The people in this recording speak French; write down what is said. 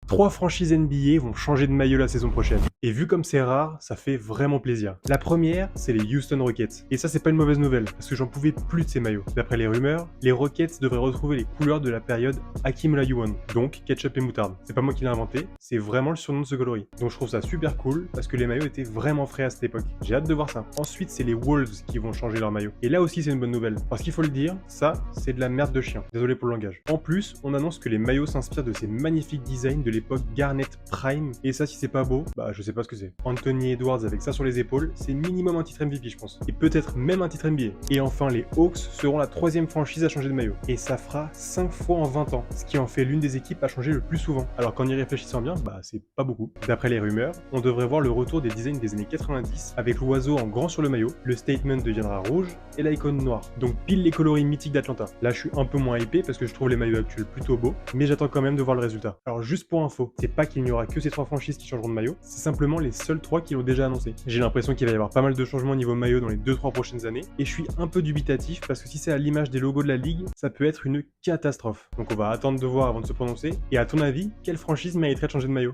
3 franchises NBA vont changer de maillot la saison prochaine. Et vu comme c'est rare, ça fait vraiment plaisir. La première, c'est les Houston Rockets. Et ça, c'est pas une mauvaise nouvelle, parce que j'en pouvais plus de ces maillots. D'après les rumeurs, les Rockets devraient retrouver les couleurs de la période Hakeem Olajuwon, donc ketchup et moutarde. C'est pas moi qui l'ai inventé, c'est vraiment le surnom de ce coloris. Donc je trouve ça super cool, parce que les maillots étaient vraiment frais à cette époque. J'ai hâte de voir ça. Ensuite, c'est les Wolves qui vont changer leur maillot. Et là aussi, c'est une bonne nouvelle. Parce qu'il faut le dire, ça, c'est de la merde de chien. Désolé pour le langage. En plus, on annonce que les maillots s'inspirent de ces magnifiques designs de l'époque Garnet Prime. Et ça, si c'est pas beau, bah je sais pas ce que c'est. Anthony Edwards avec ça sur les épaules, c'est minimum un titre MVP, je pense. Et peut-être même un titre NBA. Et enfin, les Hawks seront la 3e franchise à changer de maillot. Et ça fera 5 fois en 20 ans, ce qui en fait l'une des équipes à changer le plus souvent. Alors qu'en y réfléchissant bien, bah c'est pas beaucoup. D'après les rumeurs, on devrait voir le retour des designs des années 90 avec l'oiseau en grand sur le maillot, le statement deviendra rouge et l'icône noire. Donc pile les coloris mythiques d'Atlanta. Là, je suis un peu moins hypé parce que je trouve les maillots actuels plutôt beaux, mais j'attends quand même de voir le résultat. Alors juste pour info, c'est pas qu'il n'y aura que ces 3 franchises qui changeront de maillot, c'est simplement les seules 3 qui l'ont déjà annoncé. J'ai l'impression qu'il va y avoir pas mal de changements au niveau maillot dans les 2-3 prochaines années, et je suis un peu dubitatif parce que si c'est à l'image des logos de la ligue, ça peut être une catastrophe. Donc on va attendre de voir avant de se prononcer. Et à ton avis, quelle franchise mériterait de changer de maillot ?